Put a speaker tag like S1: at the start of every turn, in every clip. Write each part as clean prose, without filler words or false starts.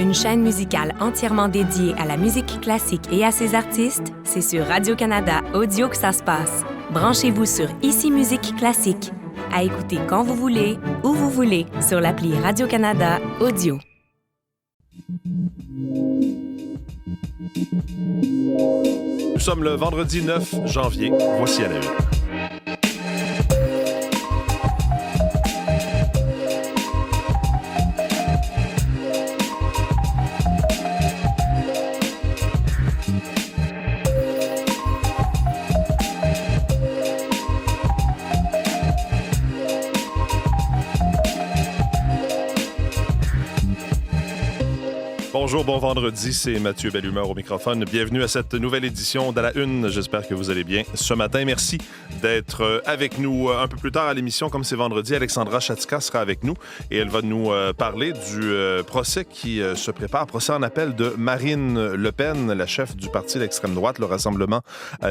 S1: une chaîne musicale entièrement dédiée à la musique classique et à ses artistes, c'est sur Radio-Canada Audio que ça se passe. Branchez-vous sur Ici Musique Classique. À écouter quand vous voulez, où vous voulez, sur l'appli Radio-Canada Audio.
S2: Nous sommes le vendredi 9 janvier. Voici à la une. Bonjour, bon vendredi, c'est Mathieu Bellumeur au microphone. Bienvenue à cette nouvelle édition de la Une. J'espère que vous allez bien ce matin. Merci d'être avec nous un peu plus tard à l'émission. Comme c'est vendredi, Alexandra Chatzka sera avec nous et elle va nous parler du procès qui se prépare, procès en appel de Marine Le Pen, la chef du parti d'extrême droite, le Rassemblement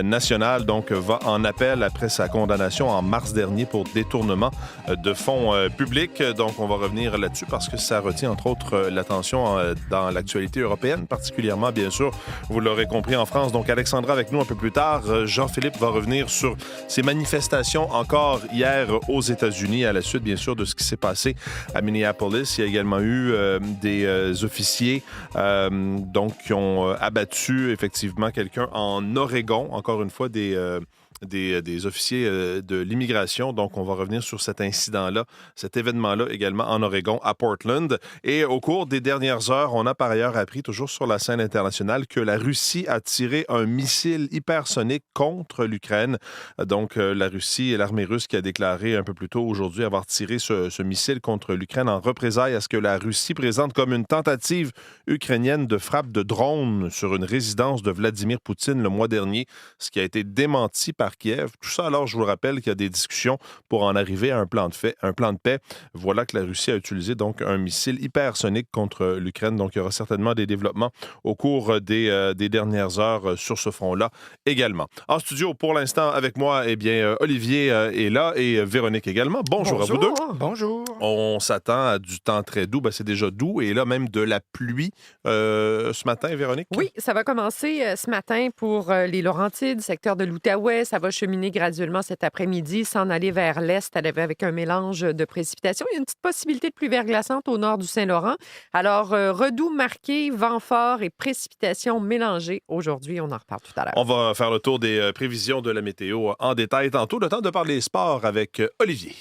S2: national, donc va en appel après sa condamnation en mars dernier pour détournement de fonds publics. Donc on va revenir là-dessus parce que ça retient entre autres l'attention dans l'actualité européenne, particulièrement, bien sûr, vous l'aurez compris, en France. Donc, Alexandra avec nous un peu plus tard. Jean-Philippe va revenir sur ces manifestations encore hier aux États-Unis, à la suite, bien sûr, de ce qui s'est passé à Minneapolis. Il y a également eu des officiers donc, qui ont abattu, effectivement, quelqu'un en Oregon. Encore une fois, des officiers de l'immigration. Donc, on va revenir sur cet incident-là, cet événement-là également en Oregon, à Portland. Et au cours des dernières heures, on a par ailleurs appris, toujours sur la scène internationale, que la Russie a tiré un missile hypersonique contre l'Ukraine. Donc, la Russie et l'armée russe qui a déclaré un peu plus tôt aujourd'hui avoir tiré ce missile contre l'Ukraine en représailles à ce que la Russie présente comme une tentative ukrainienne de frappe de drone sur une résidence de Vladimir Poutine le mois dernier, ce qui a été démenti par Kiev. Tout ça, alors, je vous rappelle qu'il y a des discussions pour en arriver à un plan de paix. Voilà que la Russie a utilisé donc un missile hypersonique contre l'Ukraine. Donc, il y aura certainement des développements au cours des dernières heures sur ce front-là également. En studio, pour l'instant, avec moi, eh bien, Olivier est là et Véronique également. Bonjour à vous deux.
S3: Bonjour.
S2: On s'attend à du temps très doux. C'est déjà doux et là, même de la pluie ce matin, Véronique?
S3: Oui, ça va commencer ce matin pour les Laurentides, secteur de l'Outaouais. Ça va cheminer graduellement cet après-midi, s'en aller vers l'est avec un mélange de précipitations. Il y a une petite possibilité de pluie verglaçante au nord du Saint-Laurent. Alors, redoux marqué, vent fort et précipitations mélangées. Aujourd'hui, on en reparle tout à l'heure.
S2: On va faire le tour des prévisions de la météo en détail tantôt. Le temps de parler sport avec Olivier.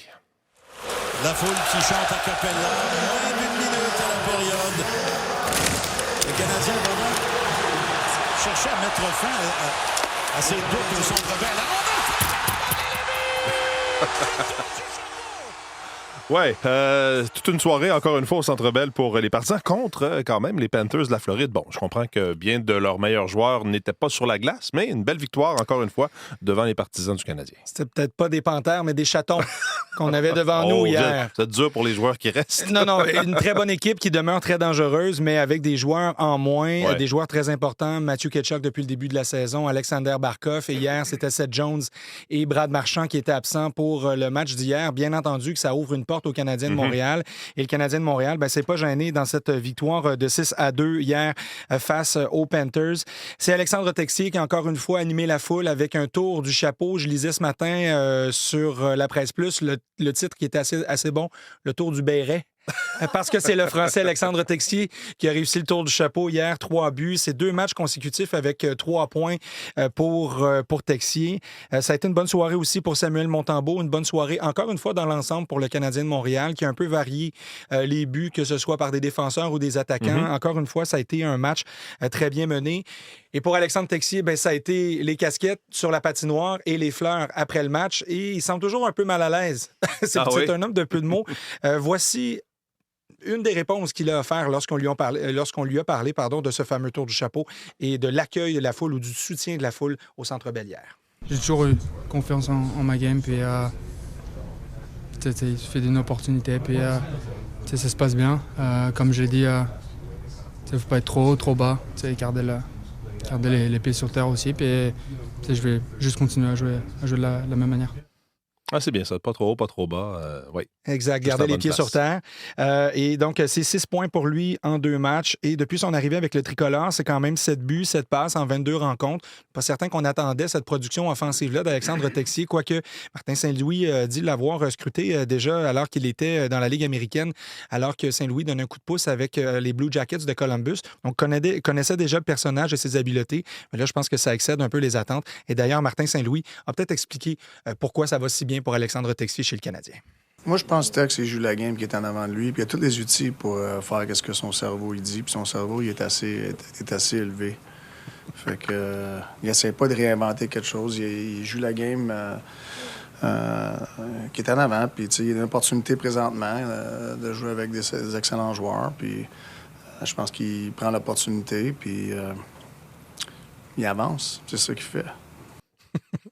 S4: La foule qui chante à cappella, moins d'une minute à la période. Le Canadien va chercher à mettre fin à ses doutes au centre belle.
S2: Oui, toute une soirée, encore une fois, au Centre Bell pour les partisans contre, quand même, les Panthers de la Floride. Bon, je comprends que bien de leurs meilleurs joueurs n'étaient pas sur la glace, mais une belle victoire, encore une fois, devant les partisans du Canadien.
S5: C'était peut-être pas des panthères, mais des chatons qu'on avait devant nous hier.
S2: C'est dur pour les joueurs qui restent.
S5: Non, une très bonne équipe qui demeure très dangereuse, mais avec des joueurs en moins, des joueurs très importants. Matthew Tkachuk depuis le début de la saison, Alexander Barkov, et hier, c'était Seth Jones et Brad Marchand qui étaient absents pour le match d'hier. Bien entendu que ça ouvre une porte au Canadien de Montréal. Et le Canadien de Montréal, c'est pas gêné dans cette victoire de 6-2 hier face aux Panthers. C'est Alexandre Texier qui a encore une fois animé la foule avec un tour du chapeau. Je lisais ce matin sur la Presse Plus le titre qui était assez bon, le tour du béret. Parce que c'est le Français Alexandre Texier qui a réussi le tour du chapeau hier, 3 buts. C'est 2 matchs consécutifs avec 3 points pour Texier. Ça a été une bonne soirée aussi pour Samuel Montembeault, une bonne soirée encore une fois dans l'ensemble pour le Canadien de Montréal qui a un peu varié les buts, que ce soit par des défenseurs ou des attaquants. Encore une fois, ça a été un match très bien mené. Et pour Alexandre Texier, ça a été les casquettes sur la patinoire et les fleurs après le match. Et il semble toujours un peu mal à l'aise. C'est un homme de peu de mots. Voici une des réponses qu'il a offert lorsqu'on lui a parlé de ce fameux tour du chapeau et de l'accueil de la foule ou du soutien de la foule au Centre Bell hier.
S6: J'ai toujours eu confiance en ma game, puis il fait d'une opportunité, puis ça se passe bien. Comme je l'ai dit, il ne faut pas être trop haut, trop bas, garder les pieds sur terre aussi, puis je vais juste continuer à jouer de la même manière.
S2: Ah, c'est bien ça. Pas trop haut, pas trop bas. Oui.
S5: Exact. Garder les pieds sur terre. Et donc, c'est 6 points pour lui en 2 matchs. Et depuis son arrivée avec le tricolore, c'est quand même 7 buts, 7 passes en 22 rencontres. Pas certain qu'on attendait cette production offensive-là d'Alexandre Texier, quoique Martin Saint-Louis dit l'avoir scruté déjà alors qu'il était dans la Ligue américaine, alors que Saint-Louis donne un coup de pouce avec les Blue Jackets de Columbus. Donc, connaissait déjà le personnage et ses habiletés. Mais là, je pense que ça excède un peu les attentes. Et d'ailleurs, Martin Saint-Louis a peut-être expliqué pourquoi ça va si bien pour Alexandre Texier chez le Canadien.
S7: Moi, je pense que Tex, il joue la game qui est en avant de lui, puis il a tous les outils pour faire ce que son cerveau il dit, puis son cerveau il est assez élevé. Fait que il essaie pas de réinventer quelque chose, il joue la game qui est en avant, puis il y a une opportunité présentement de jouer avec des excellents joueurs, puis je pense qu'il prend l'opportunité, puis il avance, c'est ça qu'il fait.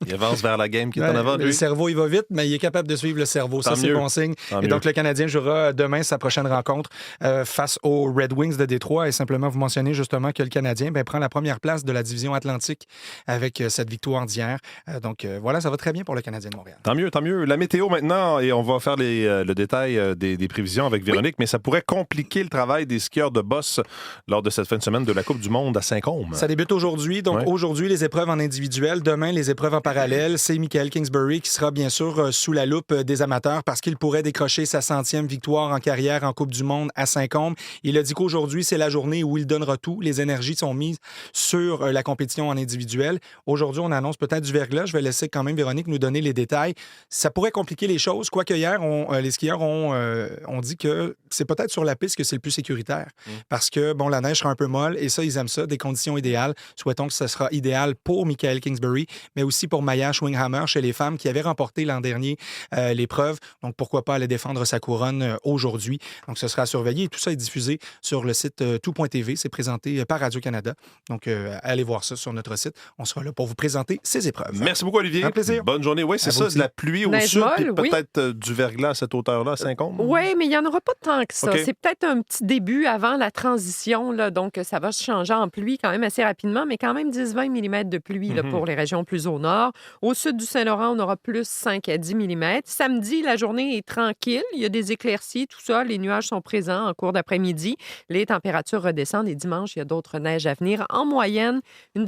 S2: Il avance vers la game qui est en avant de lui.
S5: Le cerveau, il va vite, mais il est capable de suivre le cerveau. Ça, c'est bon signe. Et donc, le Canadien jouera demain sa prochaine rencontre face aux Red Wings de Détroit. Et simplement, vous mentionnez justement que le Canadien prend la première place de la division Atlantique avec cette victoire d'hier. Donc, voilà, ça va très bien pour le Canadien de Montréal.
S2: Tant mieux, tant mieux. La météo maintenant, et on va faire le détail des prévisions avec Véronique, mais ça pourrait compliquer le travail des skieurs de boss lors de cette fin de semaine de la Coupe du Monde à Saint-Côme.
S5: Ça débute aujourd'hui. Donc, aujourd'hui, les épreuves en individuel. Demain, les épreuves en parallèle. C'est Michael Kingsbury qui sera bien sûr sous la loupe des amateurs parce qu'il pourrait décrocher sa 100e victoire en carrière en Coupe du Monde à Saint-Côme. Il a dit qu'aujourd'hui, c'est la journée où il donnera tout. Les énergies sont mises sur la compétition en individuel. Aujourd'hui, on annonce peut-être du verglas. Je vais laisser quand même Véronique nous donner les détails. Ça pourrait compliquer les choses, quoique hier, les skieurs ont dit que c'est peut-être sur la piste que c'est le plus sécuritaire parce que, bon, la neige sera un peu molle et ça, ils aiment ça, des conditions idéales. Souhaitons que ce sera idéal pour Michael Kingsbury, mais aussi pour Maya Schwinghammer chez les femmes qui avait remporté l'an dernier l'épreuve. Donc, pourquoi pas aller défendre sa couronne aujourd'hui. Donc, ce sera à surveiller. Et tout ça est diffusé sur le site tout.tv. C'est présenté par Radio-Canada. Donc, allez voir ça sur notre site. On sera là pour vous présenter ces épreuves.
S2: Merci beaucoup, Olivier.
S5: Un plaisir.
S2: Bonne journée. Oui, c'est ça, de la pluie au
S3: Neige
S2: sud,
S3: molle,
S2: puis peut-être du verglas à cette hauteur-là, à Saint-Côme.
S3: Oui, mais il n'y en aura pas tant que ça.
S2: Okay.
S3: C'est peut-être un petit début avant la transition, là, donc ça va se changer en pluie quand même assez rapidement, mais quand même 10-20 mm de pluie là, pour les régions plus au nord. Au sud du Saint-Laurent, on aura plus 5 à 10 mm. Samedi, la journée est tranquille. Il y a des éclaircies, tout ça. Les nuages sont présents en cours d'après-midi. Les températures redescendent et dimanche, il y a d'autres neiges à venir. En moyenne, une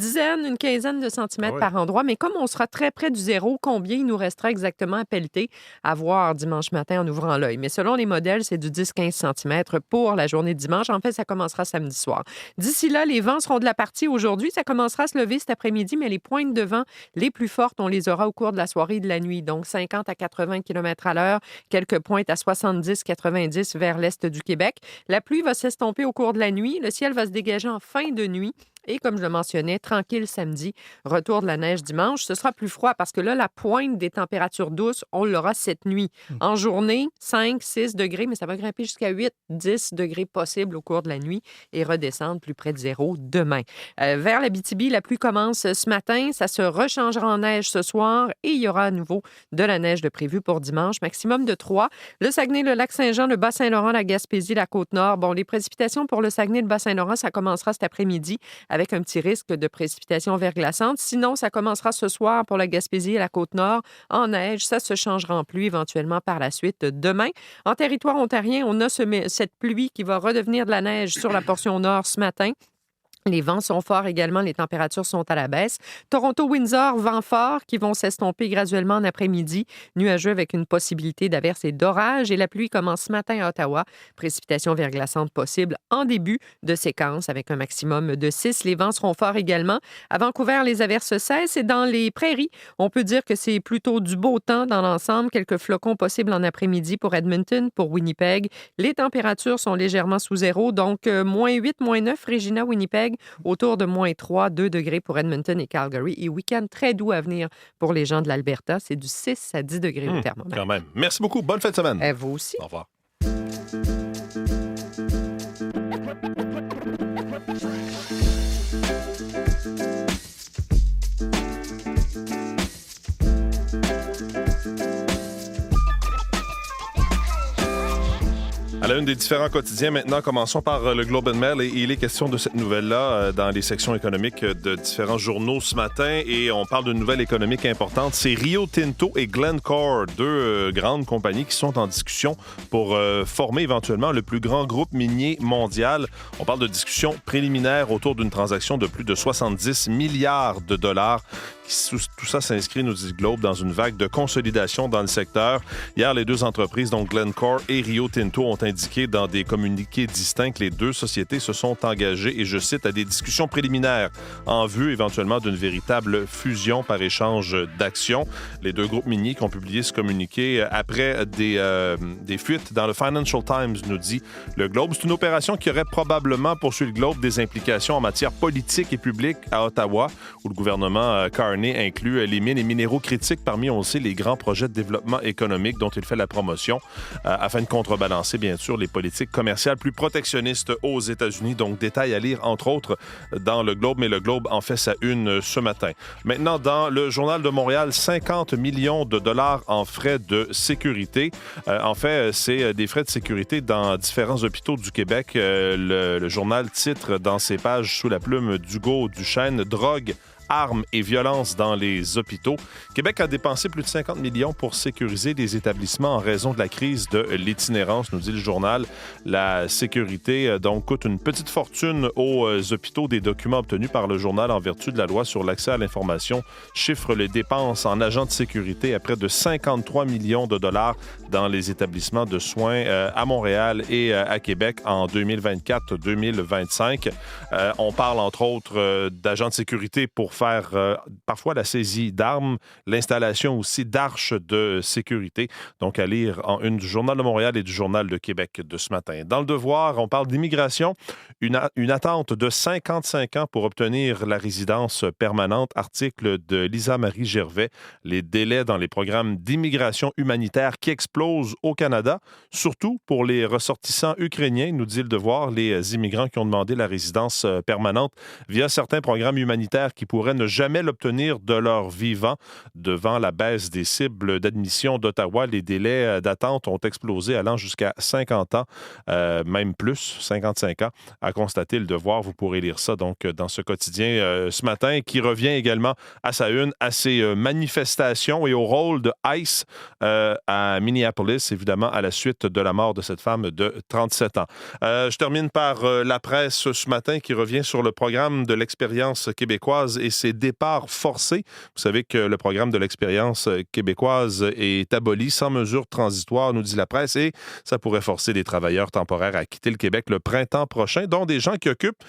S3: quinzaine de centimètres par endroit. Mais comme on sera très près du zéro, combien il nous restera exactement à pelleter? À voir dimanche matin en ouvrant l'œil. Mais selon les modèles, c'est du 10-15 cm pour la journée de dimanche. En fait, ça commencera samedi soir. D'ici là, les vents seront de la partie aujourd'hui. Ça commencera à se lever cet après-midi, mais les pointes de vent les plus fortes, on les aura au cours de la soirée et de la nuit. Donc, 50 à 80 km à l'heure, quelques pointes à 70-90 vers l'est du Québec. La pluie va s'estomper au cours de la nuit. Le ciel va se dégager en fin de nuit. Et comme je le mentionnais, tranquille samedi, retour de la neige dimanche. Ce sera plus froid parce que là, la pointe des températures douces, on l'aura cette nuit. En journée, 5-6 degrés, mais ça va grimper jusqu'à 8-10 degrés possibles au cours de la nuit et redescendre plus près de zéro demain. Vers l'Abitibi, la pluie commence ce matin. Ça se rechangera en neige ce soir et il y aura à nouveau de la neige de prévu pour dimanche, maximum de 3. Le Saguenay, le Lac-Saint-Jean, le Bas-Saint-Laurent, la Gaspésie, la Côte-Nord. Bon, les précipitations pour le Saguenay, le Bas-Saint-Laurent, ça commencera cet après-midi avec un petit risque de précipitations verglaçantes. Sinon, ça commencera ce soir pour la Gaspésie et la Côte-Nord en neige. Ça se changera en pluie éventuellement par la suite demain. En territoire ontarien, on a cette pluie qui va redevenir de la neige sur la portion nord ce matin. Les vents sont forts également, les températures sont à la baisse. Toronto-Windsor, vents forts qui vont s'estomper graduellement en après-midi. Nuageux avec une possibilité d'averses et d'orages. Et la pluie commence ce matin à Ottawa. Précipitations verglaçantes possibles en début de séquence avec un maximum de 6. Les vents seront forts également. À Vancouver, les averses cessent. Et dans les prairies, on peut dire que c'est plutôt du beau temps dans l'ensemble. Quelques flocons possibles en après-midi pour Edmonton, pour Winnipeg. Les températures sont légèrement sous zéro, donc moins 8, moins 9, Regina, Winnipeg. Autour de moins 3, 2 degrés pour Edmonton et Calgary. Et week-end très doux à venir pour les gens de l'Alberta. C'est du 6 à 10 degrés au thermomètre.
S2: Quand même. Merci beaucoup. Bonne fin de semaine.
S3: Et vous aussi.
S2: Au revoir. À la une des différents quotidiens, maintenant, commençons par le Globe and Mail. Et il est question de cette nouvelle-là dans les sections économiques de différents journaux ce matin. Et on parle d'une nouvelle économique importante. C'est Rio Tinto et Glencore, deux grandes compagnies qui sont en discussion pour former éventuellement le plus grand groupe minier mondial. On parle de discussions préliminaires autour d'une transaction de plus de 70 milliards de dollars. Tout ça s'inscrit, nous dit le Globe, dans une vague de consolidation dans le secteur. Hier, les deux entreprises, donc Glencore et Rio Tinto, ont indiqué dans des communiqués distincts que les deux sociétés se sont engagées, et je cite, à des discussions préliminaires en vue éventuellement d'une véritable fusion par échange d'actions. Les deux groupes miniers qui ont publié ce communiqué après des fuites dans le Financial Times, nous dit le Globe. C'est une opération qui aurait probablement, poursuit le Globe, des implications en matière politique et publique à Ottawa, où le gouvernement Carney inclut les mines et minéraux critiques parmi, on le sait, les grands projets de développement économique dont il fait la promotion afin de contrebalancer, bien sûr, les politiques commerciales plus protectionnistes aux États-Unis. Donc, détail à lire, entre autres, dans le Globe, mais le Globe en fait sa une ce matin. Maintenant, dans le Journal de Montréal, 50 millions de dollars en frais de sécurité. En fait, c'est des frais de sécurité dans différents hôpitaux du Québec. Le journal titre dans ses pages sous la plume d'Hugo Duchesne, « Drogue, armes et violences dans les hôpitaux ». Québec a dépensé plus de 50 millions pour sécuriser des établissements en raison de la crise de l'itinérance, nous dit le journal. La sécurité, donc, coûte une petite fortune aux hôpitaux. Des documents obtenus par le journal en vertu de la loi sur l'accès à l'information chiffrent les dépenses en agents de sécurité à près de 53 millions de dollars dans les établissements de soins à Montréal et à Québec en 2024-2025. On parle, entre autres, d'agents de sécurité pour faire parfois la saisie d'armes, l'installation aussi d'arches de sécurité. Donc, à lire en une du Journal de Montréal et du Journal de Québec de ce matin. Dans le Devoir, on parle d'immigration. Une attente de 55 ans pour obtenir la résidence permanente. Article de Lisa-Marie Gervais. Les délais dans les programmes d'immigration humanitaire qui explosent au Canada, surtout pour les ressortissants ukrainiens, nous dit le Devoir, les immigrants qui ont demandé la résidence permanente via certains programmes humanitaires qui pourraient ne jamais l'obtenir de leur vivant. Devant la baisse des cibles d'admission d'Ottawa, les délais d'attente ont explosé, allant jusqu'à 50 ans, même plus, 55 ans, a constaté le Devoir. Vous pourrez lire ça donc dans ce quotidien ce matin, qui revient également à sa une, à ces manifestations et au rôle de ICE à Minneapolis, évidemment, à la suite de la mort de cette femme de 37 ans. Je termine par la presse ce matin, qui revient sur le programme de l'expérience québécoise et ses départs forcés. Vous savez que le programme de l'expérience québécoise est aboli sans mesure transitoire, nous dit la presse, et ça pourrait forcer les travailleurs temporaires à quitter le Québec le printemps prochain, dont des gens qui occupent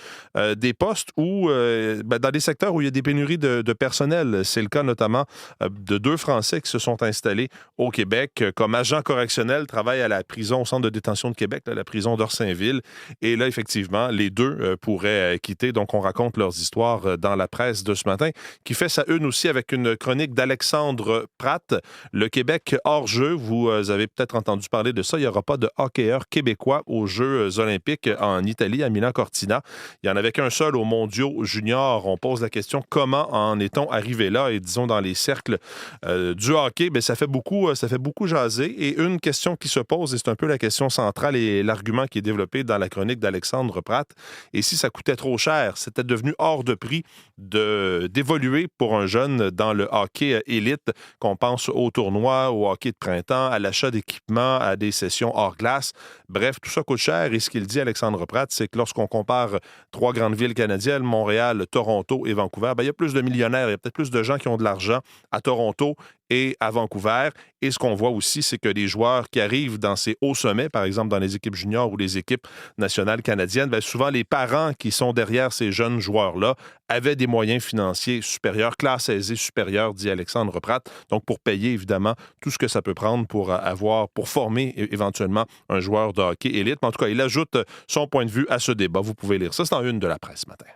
S2: des postes où, dans des secteurs où il y a des pénuries de personnel. C'est le cas notamment de deux Français qui se sont installés au Québec comme agents correctionnels, travaillent à la prison au centre de détention de Québec, la prison d'Orsainville. Et là, effectivement, les deux pourraient quitter. Donc, on raconte leurs histoires dans la presse de ce matin, qui fait sa une aussi avec une chronique d'Alexandre Pratt. Le Québec hors jeu, vous avez peut-être entendu parler de ça. Il n'y aura pas de hockeyeur québécois aux Jeux olympiques en Italie, à Milan-Cortina. Il n'y en avait qu'un seul aux mondiaux juniors. On pose la question, comment en est-on arrivé là? Et disons, dans les cercles du hockey, bien, ça fait beaucoup jaser. Et une question qui se pose, et c'est un peu la question centrale et l'argument qui est développé dans la chronique d'Alexandre Pratt, et si ça coûtait trop cher, c'était devenu hors de prix d'évoluer pour un jeune dans le hockey élite, qu'on pense au tournoi, au hockey de printemps, à l'achat d'équipements, à des sessions hors glace. Bref, tout ça coûte cher. Et ce qu'il dit, Alexandre Pratt, c'est que lorsqu'on compare trois grandes villes canadiennes, Montréal, Toronto et Vancouver, bien, il y a plus de millionnaires, il y a peut-être plus de gens qui ont de l'argent à Toronto et à Vancouver. Et ce qu'on voit aussi, c'est que les joueurs qui arrivent dans ces hauts sommets, par exemple dans les équipes juniors ou les équipes nationales canadiennes, bien, souvent les parents qui sont derrière ces jeunes joueurs-là avaient des moyens financiers supérieurs, classe aisée supérieure, dit Alexandre Pratt. Donc, pour payer, évidemment, tout ce que ça peut prendre pour former éventuellement un joueur de hockey élite. Mais en tout cas, il ajoute son point de vue à ce débat. Vous pouvez lire ça. C'est en une de la presse ce matin.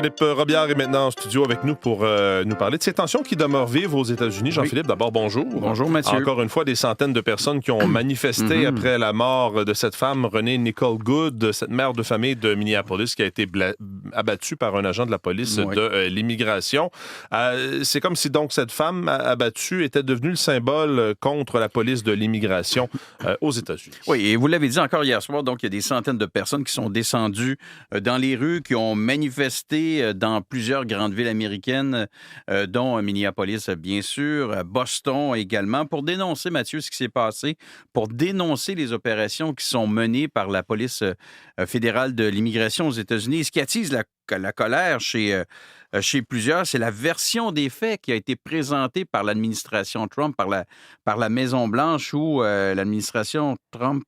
S2: Jean-Philippe Robillard est maintenant en studio avec nous pour nous parler de ces tensions qui demeurent vives aux États-Unis. Jean-Philippe, d'abord, bonjour.
S8: Bonjour, Mathieu.
S2: Encore une fois, des centaines de personnes qui ont manifesté après la mort de cette femme, Renée Nicole Good, cette mère de famille de Minneapolis qui a été abattue par un agent de la police de l'immigration. C'est comme si donc cette femme abattue était devenue le symbole contre la police de l'immigration aux États-Unis.
S8: Oui, et vous l'avez dit encore hier soir, donc il y a des centaines de personnes qui sont descendues dans les rues, qui ont manifesté dans plusieurs grandes villes américaines, dont Minneapolis, bien sûr, Boston également, pour dénoncer, Mathieu, ce qui s'est passé, pour dénoncer les opérations qui sont menées par la police fédérale de l'immigration aux États-Unis. Ce qui attise la colère chez plusieurs, c'est la version des faits qui a été présentée par l'administration Trump, par la Maison-Blanche, où l'administration Trump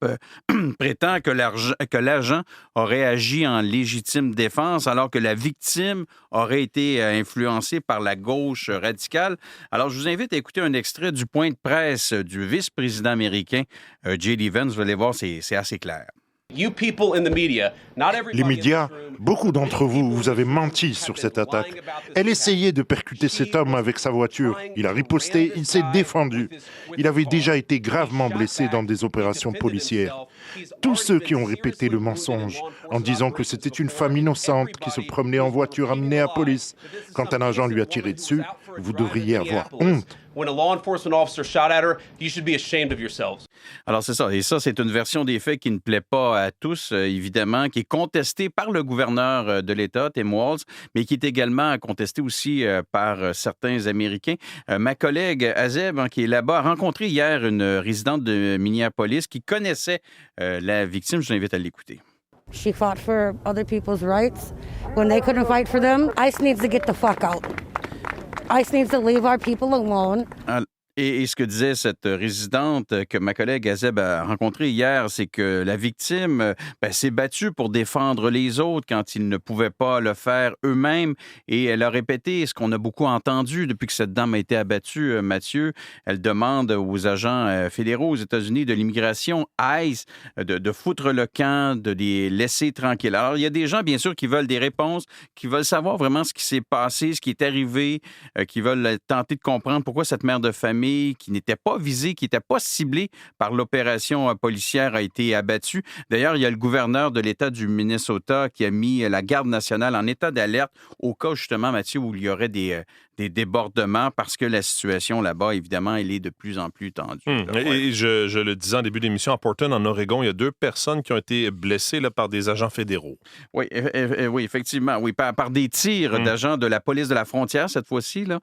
S8: prétend que l'agent aurait agi en légitime défense, alors que la victime aurait été influencée par la gauche radicale. Alors, je vous invite à écouter un extrait du point de presse du vice-président américain, J.D. Vance. Vous allez voir, c'est assez clair.
S9: Les médias, beaucoup d'entre vous, vous avez menti sur cette attaque. Elle essayait de percuter cet homme avec sa voiture. Il a riposté, il s'est défendu. Il avait déjà été gravement blessé dans des opérations policières. Tous ceux qui ont répété le mensonge en disant que c'était une femme innocente qui se promenait en voiture à Minneapolis quand un agent lui a tiré dessus, vous devriez avoir honte.
S8: Alors, c'est ça. Et ça, c'est une version des faits qui ne plaît pas à tous, évidemment, qui est contestée par le gouverneur de l'État, Tim Walz, mais qui est également contestée aussi par certains Américains. Ma collègue Azeb, qui est là-bas, a rencontré hier une résidente de Minneapolis qui connaissait la victime. Je vous invite à l'écouter.
S10: She fought for other people's rights. When they couldn't fight for them, ICE needs to get the fuck out. ICE needs to leave our people alone.
S8: Et ce que disait cette résidente que ma collègue Azeb a rencontrée hier, c'est que la victime s'est battue pour défendre les autres quand ils ne pouvaient pas le faire eux-mêmes. Et elle a répété ce qu'on a beaucoup entendu depuis que cette dame a été abattue, Mathieu. Elle demande aux agents fédéraux aux États-Unis de l'immigration, ICE, de foutre le camp, de les laisser tranquilles. Alors, il y a des gens, bien sûr, qui veulent des réponses, qui veulent savoir vraiment ce qui s'est passé, ce qui est arrivé, qui veulent tenter de comprendre pourquoi cette mère de famille qui n'était pas visée, qui n'était pas ciblée par l'opération policière a été abattue. D'ailleurs, il y a le gouverneur de l'État du Minnesota qui a mis la garde nationale en état d'alerte au cas, justement, Mathieu, où il y aurait des débordements parce que la situation là-bas, évidemment, elle est de plus en plus tendue.
S2: Et je le disais en début d'émission, à Portland, en Oregon, il y a 2 personnes qui ont été blessées là, par des agents fédéraux.
S8: Oui, effectivement. Oui, par des tirs d'agents de la police de la frontière, cette fois-ci. Là.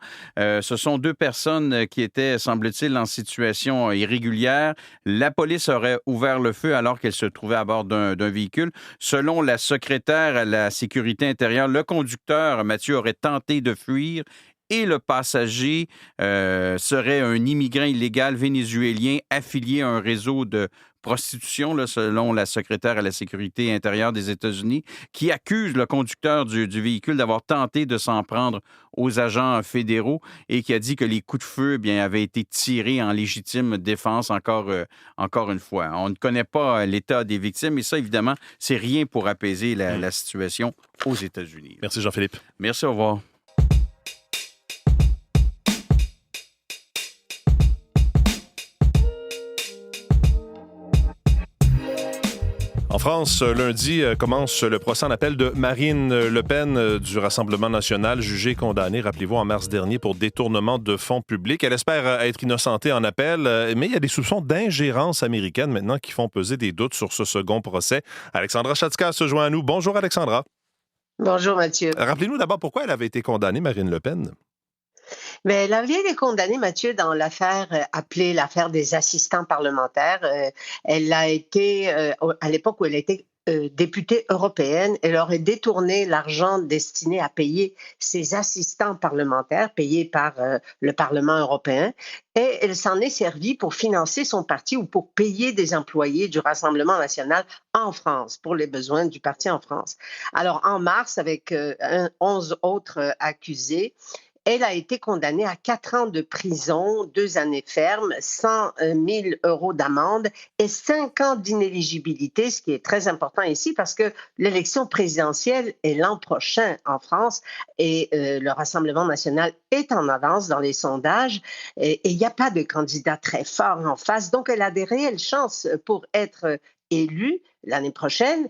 S8: Ce sont 2 personnes qui étaient, semble-t-il, en situation irrégulière. La police aurait ouvert le feu alors qu'elle se trouvait à bord d'un véhicule. Selon la secrétaire à la sécurité intérieure, le conducteur, Mathieu, aurait tenté de fuir et le passager serait un immigrant illégal vénézuélien affilié à un réseau de prostitution, là, selon la secrétaire à la sécurité intérieure des États-Unis, qui accuse le conducteur du véhicule d'avoir tenté de s'en prendre aux agents fédéraux et qui a dit que les coups de feu avaient été tirés en légitime défense encore une fois. On ne connaît pas l'état des victimes et ça, évidemment, c'est rien pour apaiser la situation aux États-Unis.
S2: Merci Jean-Philippe.
S8: Merci, au revoir.
S2: En France, lundi, commence le procès en appel de Marine Le Pen du Rassemblement national, jugée et condamnée, rappelez-vous, en mars dernier pour détournement de fonds publics. Elle espère être innocentée en appel, mais il y a des soupçons d'ingérence américaine maintenant qui font peser des doutes sur ce second procès. Alexandra Chatzka se joint à nous. Bonjour Alexandra.
S11: Bonjour Mathieu.
S2: Rappelez-nous d'abord pourquoi elle avait été condamnée, Marine Le Pen.
S11: Mais elle avait été condamnée, Mathieu, dans l'affaire appelée l'affaire des assistants parlementaires. Elle a été, à l'époque où elle était députée européenne, elle aurait détourné l'argent destiné à payer ses assistants parlementaires, payés par le Parlement européen, et elle s'en est servie pour financer son parti ou pour payer des employés du Rassemblement national en France, pour les besoins du parti en France. Alors, en mars, avec 11 autres accusés, Elle a été condamnée à 4 ans de prison, 2 années fermes, 100 000 € d'amende et 5 ans d'inéligibilité, ce qui est très important ici parce que l'élection présidentielle est l'an prochain en France et le Rassemblement national est en avance dans les sondages et il n'y a pas de candidat très fort en face. Donc, elle a des réelles chances pour être élue l'année prochaine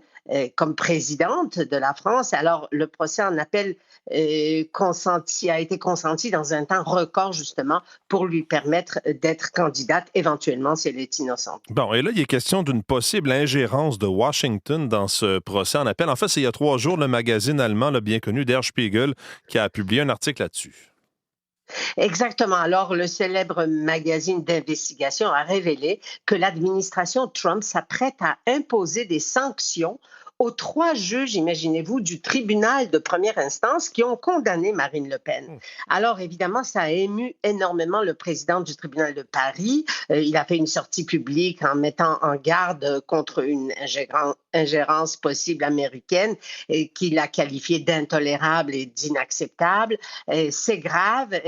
S11: comme présidente de la France. Alors, le procès en appel a été consenti dans un temps record, justement, pour lui permettre d'être candidate, éventuellement, si elle est innocente.
S2: Bon, et là, il est question d'une possible ingérence de Washington dans ce procès en appel. En fait, c'est il y a 3 jours, le magazine allemand, le bien connu Der Spiegel, qui a publié un article là-dessus.
S11: Exactement. Alors, le célèbre magazine d'investigation a révélé que l'administration Trump s'apprête à imposer des sanctions aux 3 juges, imaginez-vous, du tribunal de première instance qui ont condamné Marine Le Pen. Alors, évidemment, ça a ému énormément le président du tribunal de Paris. Il a fait une sortie publique en mettant en garde contre une ingérence possible américaine et qu'il a qualifiée d'intolérable et d'inacceptable. C'est grave,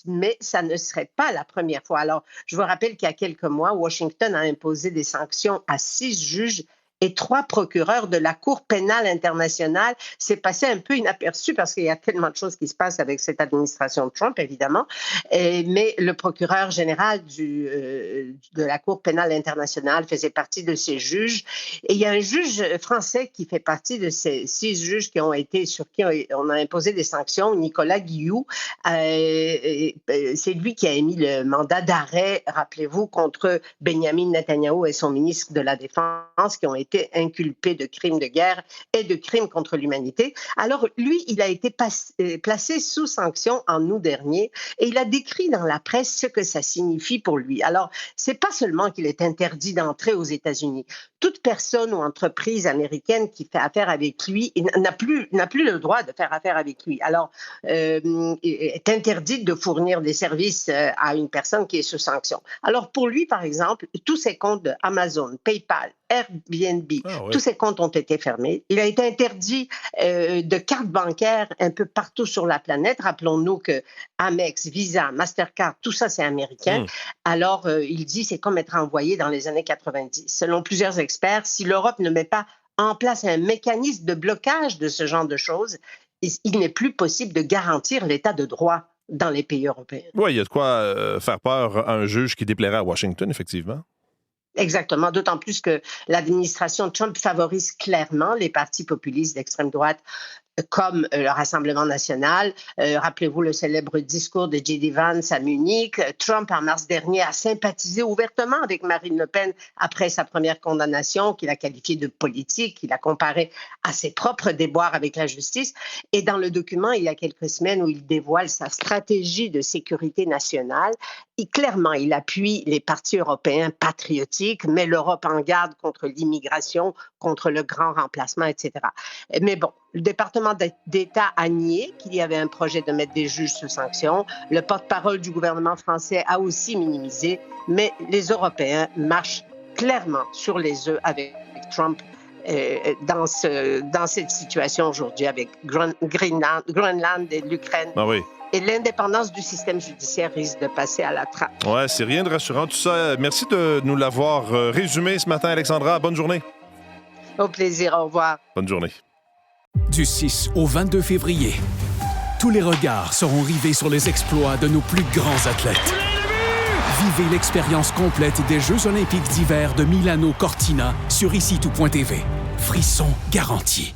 S11: mais ça ne serait pas la première fois. Alors, je vous rappelle qu'il y a quelques mois, Washington a imposé des sanctions à 6 juges et 3 procureurs de la Cour pénale internationale. C'est passé un peu inaperçu parce qu'il y a tellement de choses qui se passent avec cette administration Trump, évidemment. Mais le procureur général de la Cour pénale internationale faisait partie de ces juges. Et il y a un juge français qui fait partie de ces 6 juges sur qui on a imposé des sanctions, Nicolas Guilloux. C'est lui qui a émis le mandat d'arrêt, rappelez-vous, contre Benjamin Netanyahou et son ministre de la Défense qui ont été inculpé de crimes de guerre et de crimes contre l'humanité. Alors, lui, il a été placé sous sanction en août dernier et il a décrit dans la presse ce que ça signifie pour lui. Alors, c'est pas seulement qu'il est interdit d'entrer aux États-Unis. Toute personne ou entreprise américaine qui fait affaire avec lui n'a plus le droit de faire affaire avec lui. Alors, est interdite de fournir des services à une personne qui est sous sanction. Alors, pour lui, par exemple, tous ses comptes de Amazon, PayPal, Airbnb, tous ces comptes ont été fermés. Il a été interdit de cartes bancaires un peu partout sur la planète. Rappelons-nous que Amex, Visa, Mastercard, tout ça, c'est américain. Alors, il dit c'est comme être envoyé dans les années 90. Selon plusieurs experts, si l'Europe ne met pas en place un mécanisme de blocage de ce genre de choses, il n'est plus possible de garantir l'état de droit dans les pays européens.
S2: Oui, il y a de quoi faire peur à un juge qui déplairait à Washington, effectivement.
S11: Exactement, d'autant plus que l'administration Trump favorise clairement les partis populistes d'extrême droite comme le Rassemblement national. Rappelez-vous le célèbre discours de J.D. Vance à Munich. Trump, en mars dernier, a sympathisé ouvertement avec Marine Le Pen après sa première condamnation, qu'il a qualifiée de politique, qu'il a comparée à ses propres déboires avec la justice. Et dans le document, il y a quelques semaines, où il dévoile sa stratégie de sécurité nationale, clairement, il appuie les partis européens patriotiques, met l'Europe en garde contre l'immigration, contre le grand remplacement, etc. Mais bon, le département d'État a nié qu'il y avait un projet de mettre des juges sous sanction. Le porte-parole du gouvernement français a aussi minimisé, mais les Européens marchent clairement sur les œufs avec Trump dans cette situation aujourd'hui avec Groenland et l'Ukraine.
S2: Ah oui.
S11: Et l'indépendance du système judiciaire risque de passer à la trappe.
S2: Ouais, c'est rien de rassurant tout ça. Merci de nous l'avoir résumé ce matin, Alexandra. Bonne journée.
S11: Au plaisir, au revoir.
S2: Bonne journée.
S12: Du 6 au 22 février, tous les regards seront rivés sur les exploits de nos plus grands athlètes. Vivez l'expérience complète des Jeux olympiques d'hiver de Milano-Cortina sur ICITO.tv. Frisson garanti.